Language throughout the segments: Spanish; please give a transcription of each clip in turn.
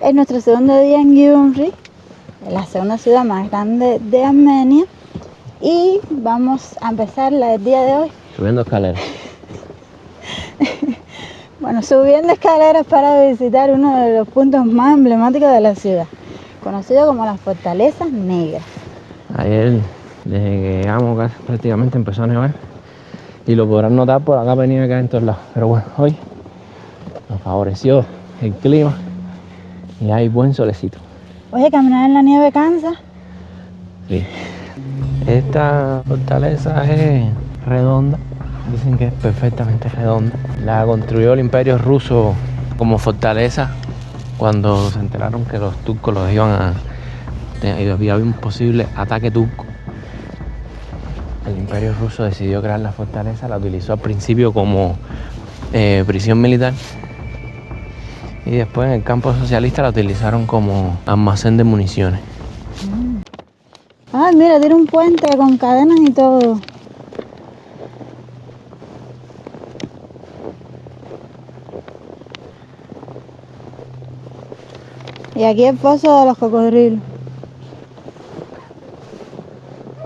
Es nuestro segundo día en Gyumri, la segunda ciudad más grande de Armenia, y vamos a empezar el día de hoy subiendo escaleras. Bueno, subiendo escaleras para visitar uno de los puntos más emblemáticos de la ciudad, conocido como la Fortaleza Negra. Ayer, desde que llegamos, prácticamente empezó a nevar. Y lo podrán notar por acá, venir acá en todos lados. Pero bueno, hoy nos favoreció el clima y hay buen solecito. Oye, caminar en la nieve cansa. Sí. Esta fortaleza es redonda. Dicen que es perfectamente redonda. La construyó el Imperio Ruso como fortaleza cuando se enteraron que los turcos los iban a... había un posible ataque turco. El Imperio Ruso decidió crear la fortaleza, la utilizó al principio como prisión militar y después en el campo socialista la utilizaron como almacén de municiones. Ay, mira, tiene un puente con cadenas y todo. Y aquí el pozo de los cocodrilos.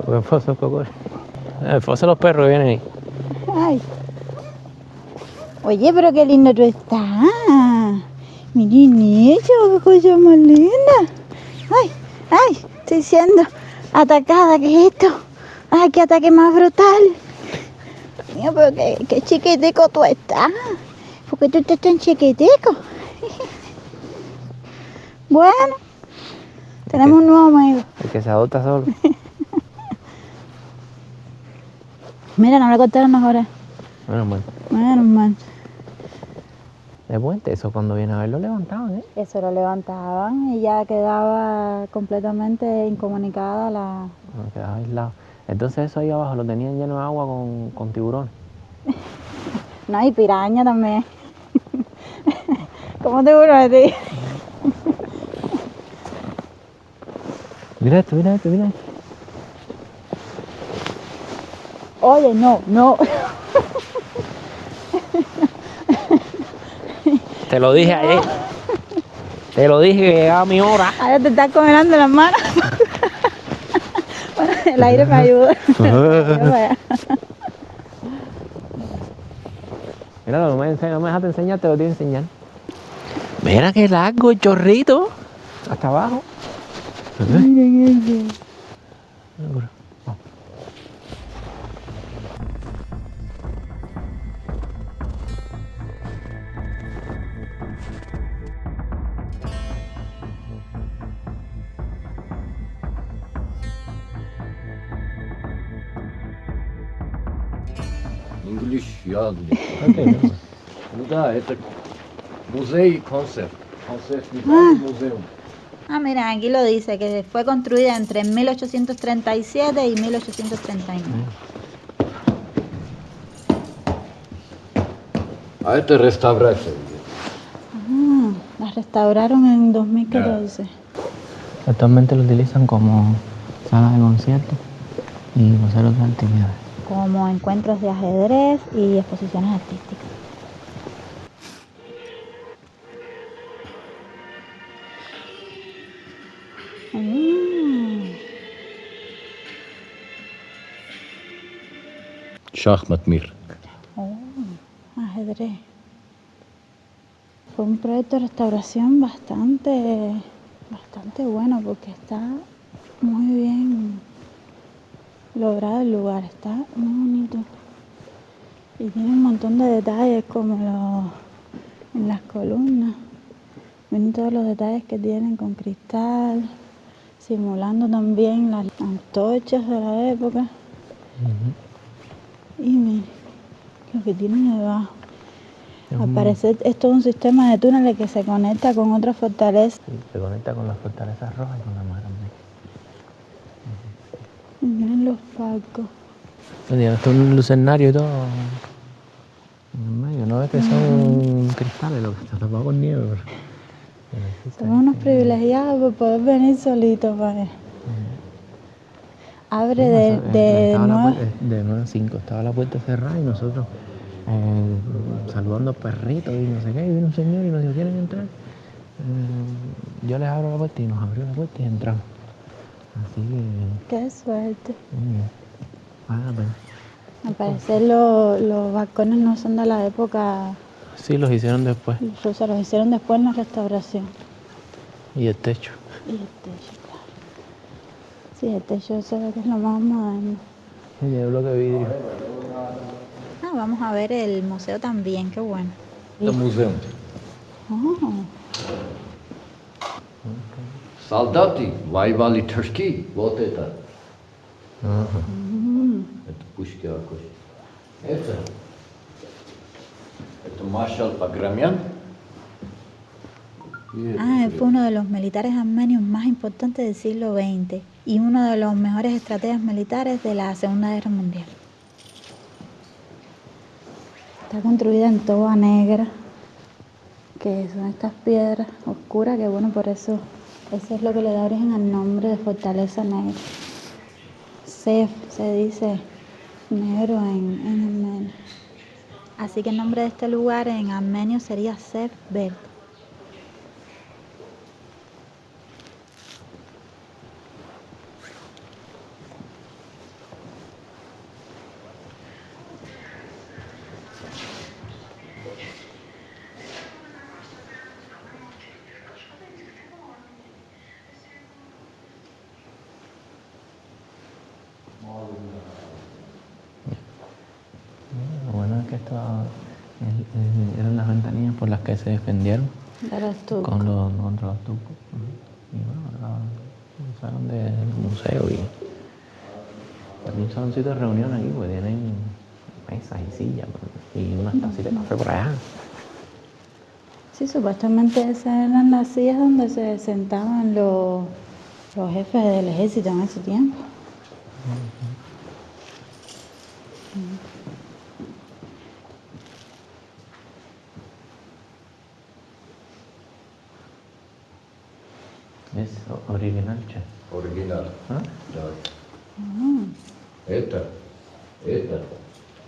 El foso del cocodrilo. El foso de los perros viene ahí. Ay. Oye, pero qué lindo tú estás. Mi niñito, qué cosa más linda. Ay, estoy siendo atacada, ¿qué es esto? Ay, qué ataque más brutal. Mío, pero qué chiquitico tú estás. ¿Por qué tú estás tan chiquitico? Bueno, tenemos un nuevo amigo. El que se adopta solo. Mira, no le cortaron las orejas. Bueno, Menos mal. de puente, eso cuando viene a ver lo levantaban, ¿eh? Eso lo levantaban y ya quedaba completamente incomunicada la... No, quedaba aislado. Entonces eso ahí abajo lo tenían lleno de agua con tiburones. No, y piraña también. ¿Cómo te burlas de ti? Mira esto, mira esto, mira esto. Oye, no. Te lo dije ayer. Te lo dije que llegaba mi hora. Ahora te estás congelando las manos. Bueno, el aire me ayuda. Mira, no me dejaste enseñar, te lo tengo que enseñar. Mira qué largo el chorrito. Hasta abajo. Miren eso. English yazdı. Okay. Burada это музей концерт. Концерт музеum. Ah, mira, aquí lo dice, que fue construida entre 1837 y 1839. А это реставрация. La restauraron en 2014. Actualmente lo utilizan como sala de conciertos y museos de actividades. Como encuentros de ajedrez y exposiciones artísticas. Şahmat mir. Ajedrez. Fue un proyecto de restauración bastante bueno porque está muy bien logrado el lugar, está muy bonito. Y tiene un montón de detalles como en las columnas. Miren todos los detalles que tienen con cristal, simulando también las antorchas de la época. Y miren lo que tienen debajo. Al parecer es todo un sistema de túneles que se conecta con otras fortalezas. Sí, se conecta con las fortalezas rojas y con la más grande. Y miren los palcos. Tiene hasta un lucernario y todo. Medio, no ves que son cristales lo que está tapado con nieve. Pero Somos unos privilegiados por poder venir solitos para Abre de 9 a 5. Estaba la puerta cerrada y nosotros saludando perritos y no sé qué. Y vino un señor y nos dijo, ¿quieren entrar? Yo les abro la puerta y nos abrió la puerta y entramos. Así que... Qué suerte. muy bien. Vale la pena. Al parecer los balcones no son de la época Sí, los hicieron después. rusa, los hicieron después en la restauración. Y el techo. Y el techo, claro. Sí, el techo eso es lo que es lo más moderno. Y el bloque de vidrio. Ah, vamos a ver el museo también, qué bueno. Это музей. Oh, Солдаты воевали Турки. Вот это. Это пушки Акош. Это маршал Баграмян. él fue uno de los militares armenios más importantes del siglo XX y uno de los mejores estrategas militares de la Segunda Guerra Mundial. Está construida en toba negra, que son estas piedras oscuras, que bueno, por eso es lo que le da origen al nombre de Fortaleza Negra. Sef se dice negro en armenio. Así que el nombre de este lugar en armenio sería Sef Verde. Lo bueno es que esto eran las ventanillas por las que se defendieron contra los turcos. Y bueno, era un salón del museo y también un saloncito de reunión aquí, pues tienen mesas y sillas y unas tacitas de café por allá. Sí, supuestamente esas eran las sillas donde se sentaban los jefes del ejército en ese tiempo. Es original, che. Оригинал. ¿Ah? Да. Это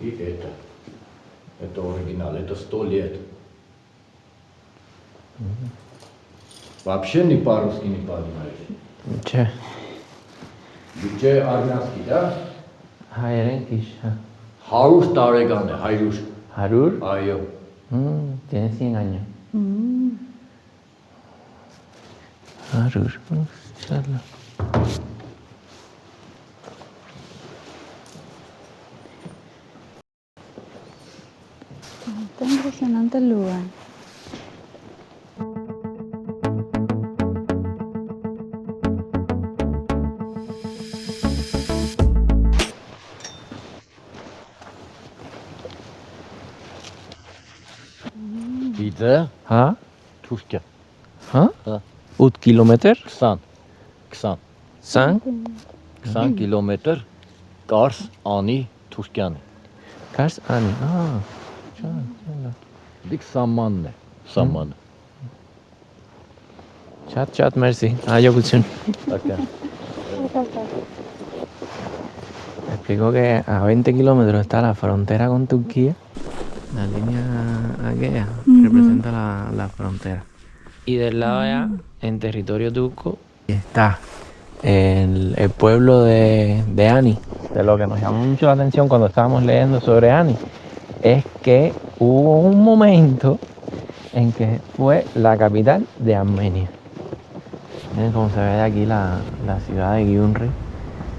и это. Это оригинал. Это 100 лет. Вообще не по-русски не понимаешь. Che. Где армянский, да? Hayrenkish. Հարուր տարեկան է, 100։ Harur. Այո։ Tiene 100 años. Mm. Harur. Charla. Está impresionante el lugar. Գիտե, ¿Ah? Թուրքիա։ ¿Ah? Ah. 8 kilometre? 20 20 100? 20 կիլոմետր Կարս անի Թուրքիան։ Kars ani. Charla. Դիք սամանն է, սամանը։ Chat, merci. Yo kuchun. Така։ Explicó que a 20 kilómetros está la frontera con Turquía. La línea aquella representa la frontera. Y del lado allá, en territorio turco, está el pueblo de Ani. De lo que nos llamó mucho la atención cuando estábamos leyendo sobre Ani es que hubo un momento en que fue la capital de Armenia. Miren cómo se ve de aquí la ciudad de Gyumri.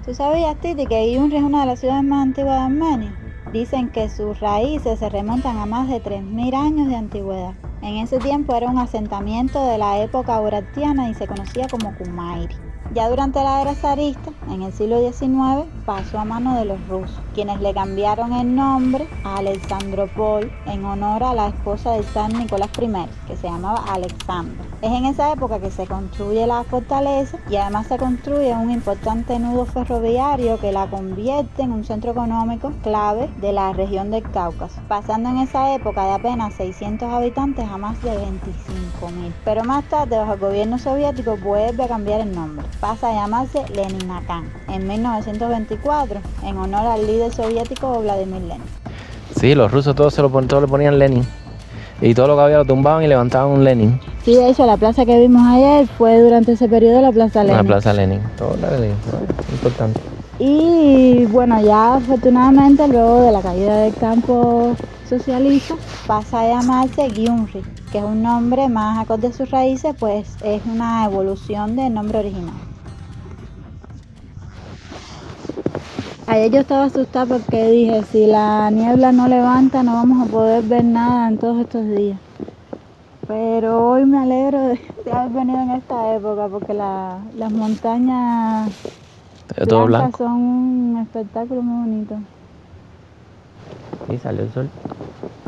¿Tú sabías, Titi, que Gyumri es una de las ciudades más antiguas de Armenia? Dicen que sus raíces se remontan a más de 3000 años de antigüedad. En ese tiempo era un asentamiento de la época urartiana y se conocía como Cumairi. Ya durante la era zarista, en el siglo XIX, pasó a manos de los rusos, quienes le cambiaron el nombre a Alexandropol en honor a la esposa del zar Nicolás I, que se llamaba Alexandra. Es en esa época que se construye la fortaleza y además se construye un importante nudo ferroviario que la convierte en un centro económico clave de la región del Cáucaso, pasando en esa época de apenas 600 habitantes a más de 25.000. Pero más tarde, bajo el gobierno soviético, vuelve a cambiar el nombre. Pasa a llamarse Leninakán en 1924 en honor al líder soviético Vladimir Lenin. Sí, los rusos todos le ponían Lenin. Y todo lo que había lo tumbaban y levantaban un Lenin. Sí, de hecho, la plaza que vimos ayer fue durante ese periodo la Plaza La Lenin. plaza Lenin. Todo era Lenin. Importante. Y bueno, ya afortunadamente luego de la caída del campo socialista pasa a llamarse Gyumri, que es un nombre más acorde a sus raíces, pues es una evolución del nombre original. Ayer yo estaba asustada porque dije, si la niebla no levanta no vamos a poder ver nada en todos estos días. Pero hoy me alegro de haber venido en esta época porque las montañas Todo blancas blanco. son un espectáculo muy bonito. Y salió el sol.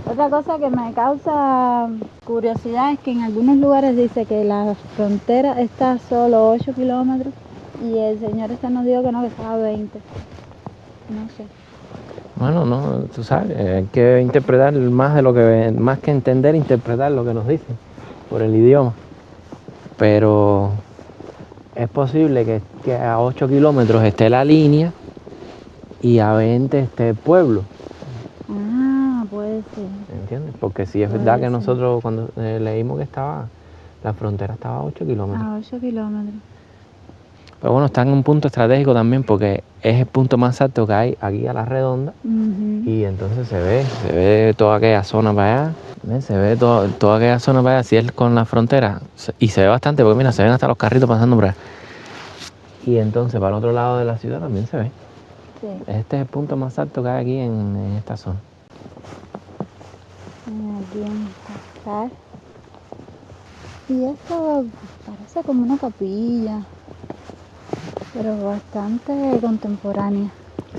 Otra cosa que me causa curiosidad es que en algunos lugares dice que la frontera está a solo 8 kilómetros y el señor nos dijo que no, que estaba a 20. No sé. Bueno, no, tú sabes, hay que interpretar más que entender, interpretar lo que nos dicen por el idioma. Pero es posible que a 8 kilómetros esté la línea y a 20 esté el pueblo. Ah, puede ser. ¿Entiendes? Porque sí es Puede verdad que ser. nosotros cuando leímos que la frontera estaba a 8 kilómetros. A 8 kilómetros. Pero bueno, está en un punto estratégico también porque es el punto más alto que hay aquí a la redonda. Y entonces se ve toda aquella zona para allá. ¿Ves? Se ve toda aquella zona para allá, si es con la frontera. Y se ve bastante porque mira, se ven hasta los carritos pasando por allá. Y entonces para el otro lado de la ciudad también se ve. Sí. Este es el punto más alto que hay aquí en esta zona. Aquí en Cascar. Y esto parece como una capilla, pero bastante contemporánea.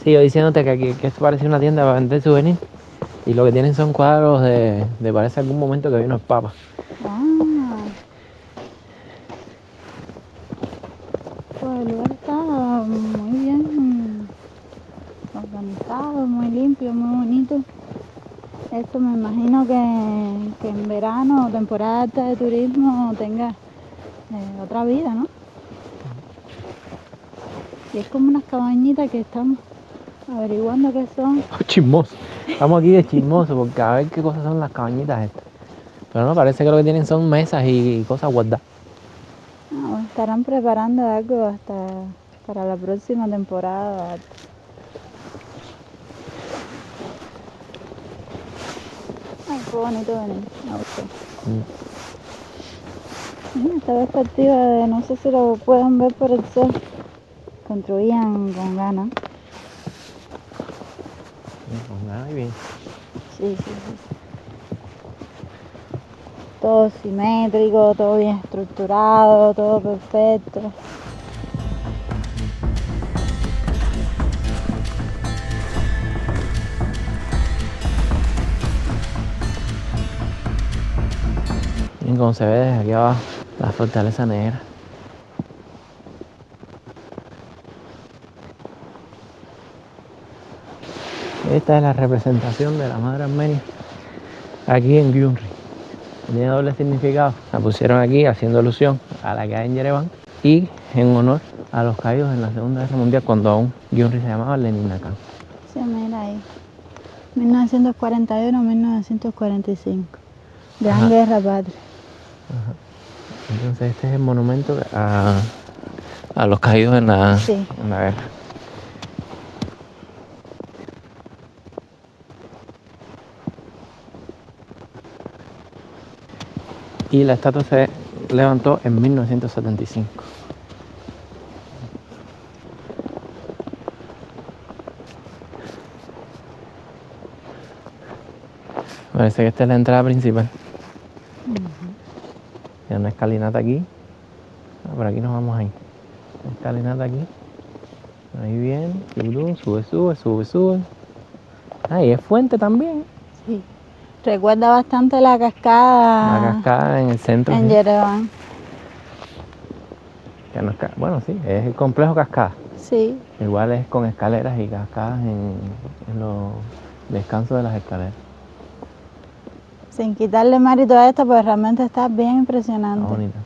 Sí, yo diciéndote que esto parece una tienda para vender souvenirs. Y lo que tienen son cuadros de parece algún momento que vino el Papa. Ah, pues el lugar está muy bien organizado, muy limpio, muy bonito. Esto me imagino que en verano o temporada alta de turismo tenga otra vida, ¿no? Y es como unas cabañitas que estamos averiguando qué son. Chismoso. Estamos aquí de chismoso porque a ver qué cosas son las cabañitas estas. Pero no, parece que lo que tienen son mesas y cosas guardadas. Ah, estarán preparando algo hasta para la próxima temporada. Ay, qué bonito venir. Me gustó. Esta perspectiva de, no sé si lo pueden ver por el sol, construían con ganas. Muy bien. Sí. Todo simétrico, todo bien estructurado, todo perfecto. Miren cómo se ve desde aquí abajo la fortaleza negra. Esta es la representación de la madre Armenia aquí en Gyumri. Tiene doble significado. La pusieron aquí haciendo alusión a la que hay en Yerevan y en honor a los caídos en la Segunda Guerra Mundial cuando aún Gyumri se llamaba Leninakán. Sí, mira ahí. 1941-1945. Gran Guerra Patria. Entonces este es el monumento a los caídos en la guerra. Y la estatua se levantó en 1975. Parece que esta es la entrada principal. Hay una escalinata aquí. Por aquí nos vamos a ir. Una escalinata aquí. Ahí viene. Sube. Ahí es fuente también. Sí. Recuerda bastante la cascada. La cascada en el centro. En Yerevan. Bueno, sí, es el complejo cascada. Sí. Igual es con escaleras y cascadas en los descansos de las escaleras. Sin quitarle mérito a esto, pues realmente está bien impresionante. Está bonita.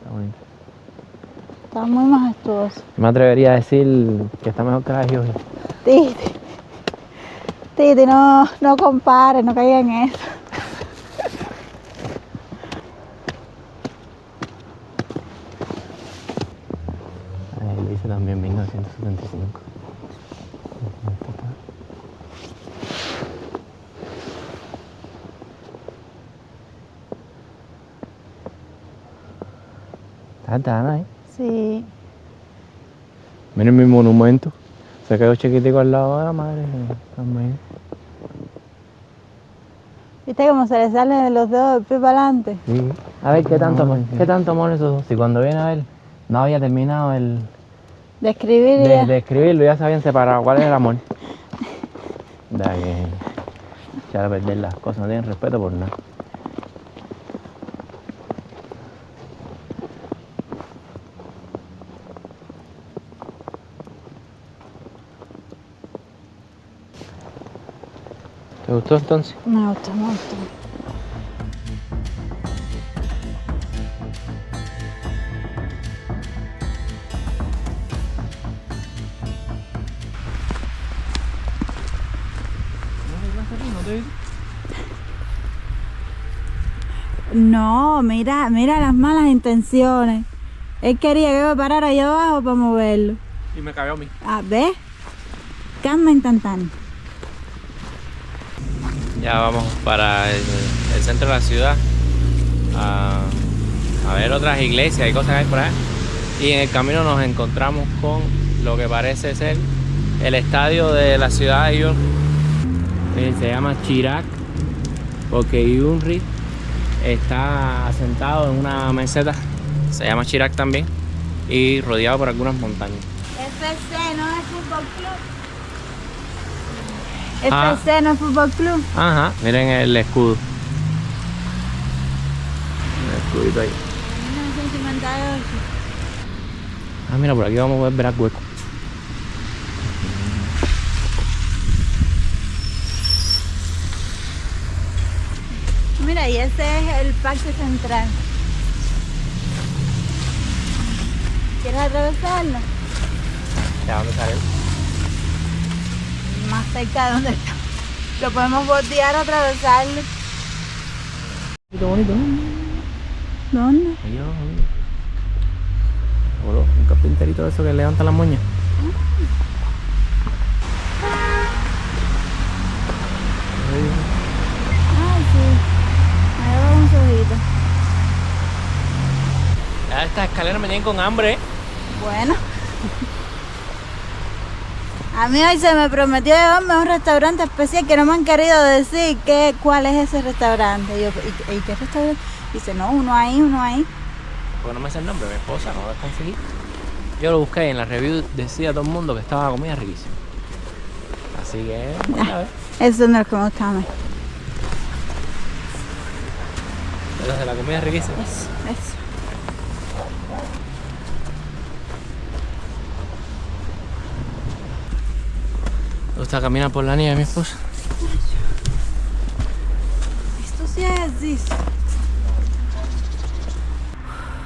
Está muy majestuoso. Me atrevería a decir que está mejor que la de Georgia. Titi, no compares, no caigas en eso. Ese también, 1975. Está ahí. Sí. Miren mi monumento. Se quedó chiquitico al lado de la madre. También. ¿Viste cómo se le salen los dedos del pie para adelante? Sí. A ver, ¿qué tanto amor esos dos? Si cuando viene a ver, no había terminado De escribir y de escribirlo, ya se habían separado. ¿Cuál es el amor? De que echar a perder las cosas, no tienen respeto por nada. ¿Te gustó entonces? Me gustó, me gustó. No, mira las malas intenciones. Él quería que me parara allá abajo para moverlo. Y me cabió a mí. Ah, ¿ves? Calma instantánea. Ya vamos para el centro de la ciudad a ver otras iglesias y cosas que hay por ahí. Y en el camino nos encontramos con lo que parece ser el estadio de la ciudad de York. Se llama Chirac porque Unri está asentado en una meseta, se llama Chirac también, y rodeado por algunas montañas. FC no es fútbol club. Ah. FC no es fútbol club. Ajá, miren el escudo. El escudito ahí. 1958. Ah, mira, por aquí vamos a poder ver al hueco. Mira, y ese es el parque central. ¿Quieres atravesarlo? ¿Ya dónde sale? Más cerca de donde está. Lo podemos voltear a atravesarlo. Qué bonito, ¿no? ¿Dónde? Ahí abajo, mira. Un carpinterito de eso que levanta las moñas. Ah, sí. Ahí va un ojito. Ya estas escaleras me tienen con hambre. Bueno. A mí hoy se me prometió llevarme a un restaurante especial que no me han querido decir cuál es ese restaurante. Y yo, ¿y qué restaurante? Dice, no, uno ahí. Porque no me sé el nombre, mi esposa no lo conseguí. Yo lo busqué y en la review decía todo el mundo que estaba la comida riquísima. Así que, a ver. Eso no es como está a mí. Entonces la comida es riquísima. Eso. ¿Te gusta caminar por la nieve, mi esposa? Esto sí existe.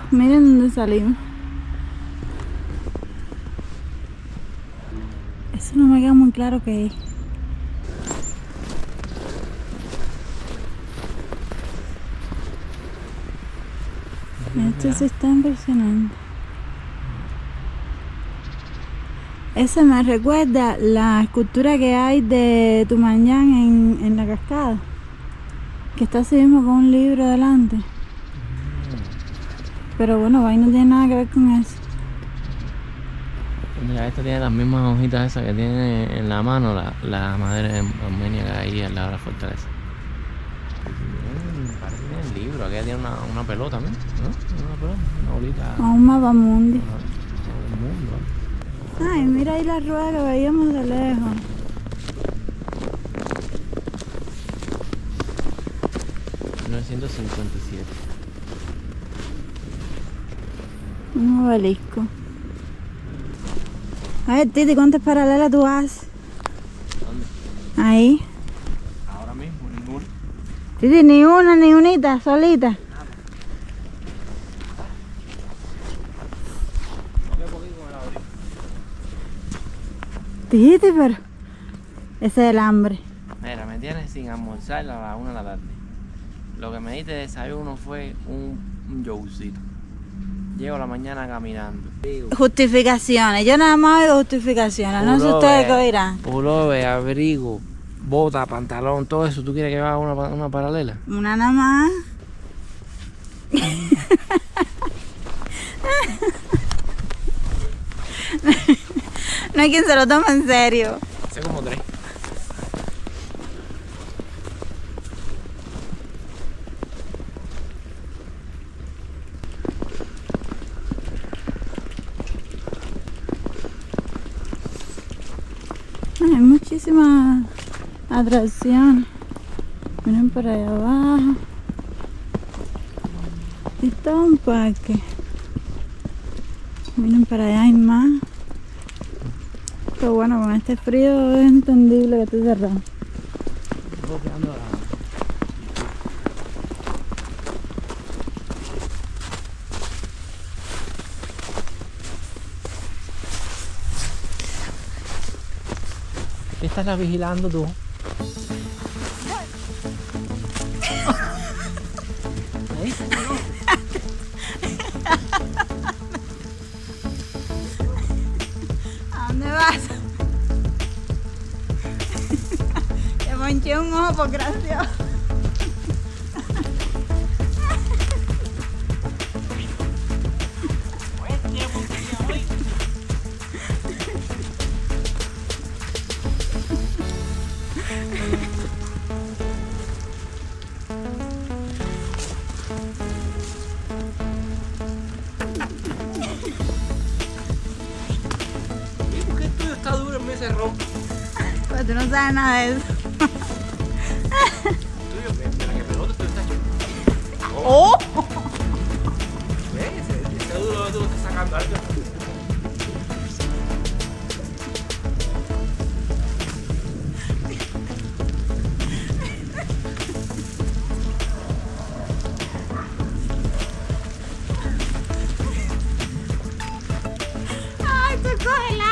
Miren dónde salimos. Eso no me queda muy claro qué es. Esto sí está impresionante. Ese me recuerda la escultura que hay de Tumañán en la cascada. Que está así mismo con un libro delante. Pero bueno, ahí no tiene nada que ver con eso. Mira, esta tiene las mismas hojitas esas que tiene en la mano la madre de Armenia que hay al lado de la fortaleza. Parece que tiene el libro, aquella tiene una pelota, ¿no? Una pelota, una bolita. A un mapa mundi. Del mundo. Ay, mira ahí la rueda que veíamos de lejos. En 1957. Un obelisco. A ver, Titi, ¿cuántas paralelas tú haces? ¿Dónde? Ahí. Ahora mismo, ninguna. Titi, ni una, ni unita, solita. No queda poquito con el abrigo. Titi, pero... Ese es el hambre. Mira, me tienes sin almorzar a las 1 de la tarde. Lo que me diste de desayuno fue un yogurcito. Llego a la mañana caminando. Justificaciones, yo nada más oigo justificaciones, no sé ustedes qué dirán. Pullover, abrigo, bota, pantalón, todo eso. ¿Tú quieres que haga una paralela? Una nada más. No hay quien se lo tome en serio. Hace como 3. Hay muchísimas atracciones. Miren por allá abajo. Y todo un parque. Miren para allá hay más. Pero bueno, con este frío es entendible que esté cerrado. ¿Qué estás vigilando tú? ¿A dónde vas? Te ponché un ojo por gracioso. ¿Por qué el tuyo está duro en mi cerrón? Pues tú no sabes nada de eso. Tuyo, mira que pelota tú estás hecho. ¡Oh! ¿Ves? Ese duro tú lo estás sacando algo. ¡Ay, tú cógela!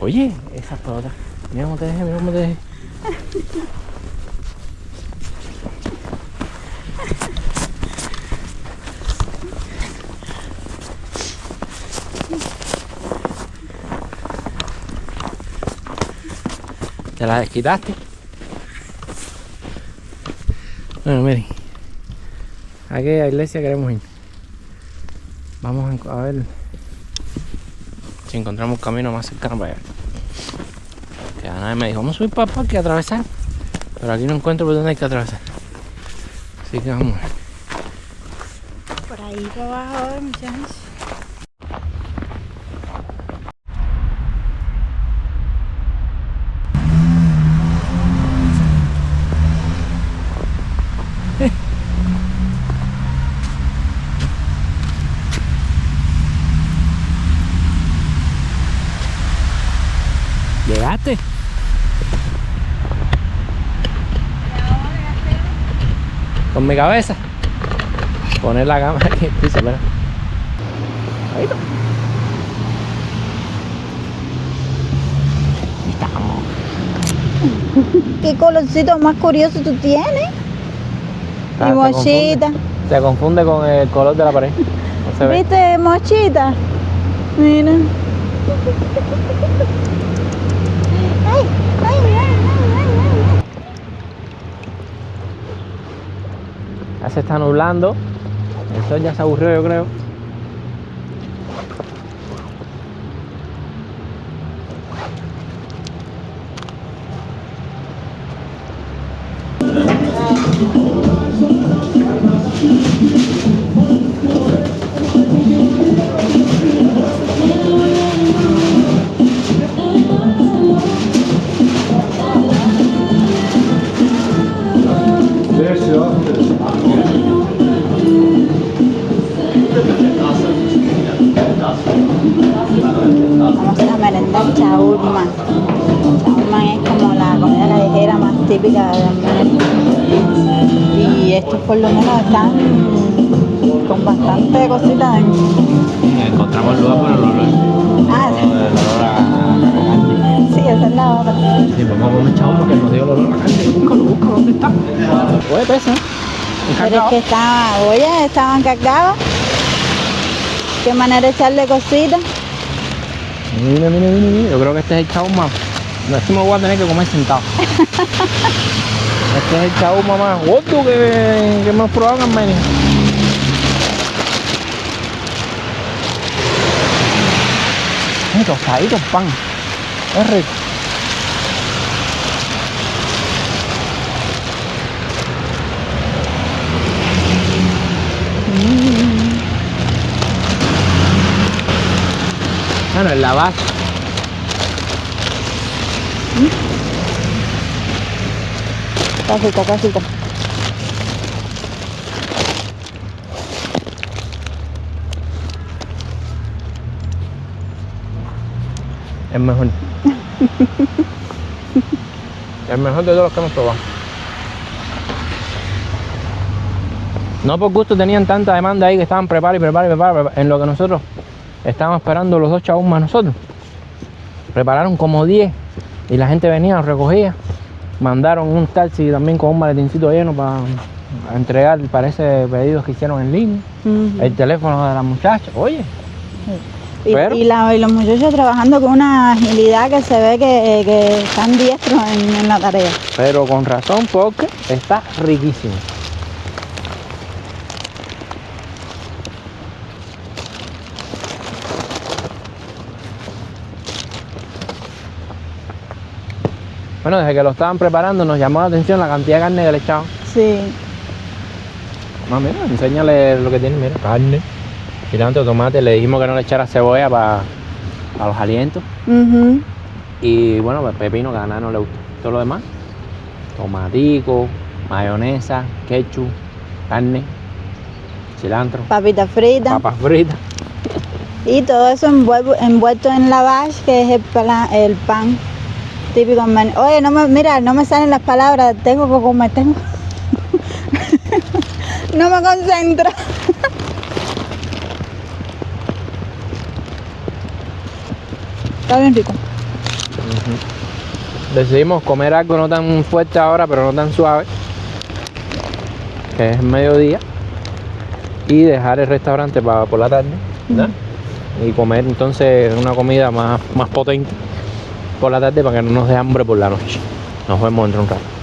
Oye, esas pelotas. Mira cómo te dejé, mira cómo te dejé. ¿Te la desquitaste? Bueno, miren. ¿A qué iglesia queremos ir? Vamos a ver si encontramos camino más cercano para allá. Que nadie me dijo, vamos a subir para el parque a atravesar. Pero aquí no encuentro por dónde hay que atravesar. Así que vamos a ver. Por ahí para abajo, muchachos. ¿Llegaste? Con mi cabeza. Poner la cámara aquí en el piso, espera. Ahí está. ¿Qué colorcito más curioso tú tienes? Ah, Y mochita. se confunde con el color de la pared. No se ve. ¿Viste, mochita? Mira. Ay, ay, ay, ay, Ya se está nublando. El sol ya se aburrió, yo creo. Vamos a merendar shawarma. Shawarma es como la comida callejera más típica de América. Y estos por lo menos están con bastante cositas en... Encontramos el lugar por el olor. Ah, El olor a... sí, esa es la otra. Sí, vamos a comer chavo porque nos dio el olor a carne. Búscalo, ¿dónde está? Puede pesa. Pero es que estaban, oye, estaban cargados. qué manera de echarle cositas. Mira, mira, mira, mira. Yo creo que este es el chauma. No, este me voy a tener que comer sentado. Este es el chauma más gordo que hemos probado en Armenia. Tostadito el pan. Es rico. Bueno, el lavash. Casita, casita. Es mejor. El mejor de todos los que hemos probado. No por gusto tenían tanta demanda ahí que estaban prepara. En lo que nosotros estábamos esperando los 2 chaúmas nosotros. Prepararon como 10 y la gente venía, los recogía. Mandaron un taxi también con un maletincito lleno para entregar, parece, pedidos que hicieron en línea. El teléfono de la muchacha. Oye. Y los muchachos trabajando con una agilidad que se ve que están diestros en la tarea. Pero con razón, porque está riquísimo. Bueno, desde que lo estaban preparando nos llamó la atención la cantidad de carne que le echaban. Sí. No, mira, enséñale lo que tiene, mira, carne, cilantro, tomate. Le dijimos que no le echara cebolla para los alientos. Y bueno, pues pepino, que a nada no le gusta. Todo lo demás, tomatico, mayonesa, ketchup, carne, cilantro, Papitas fritas. papas fritas. Y todo eso envuelto en lavash, que es el pan típico. Oye, mira, no me salen las palabras, tengo que comer, no me concentro. Está bien rico. Decidimos comer algo no tan fuerte ahora, pero no tan suave, que es mediodía, y dejar el restaurante por la tarde, ¿verdad? Y comer entonces una comida más potente por la tarde para que no nos dé hambre por la noche. Nos vemos dentro de un rato.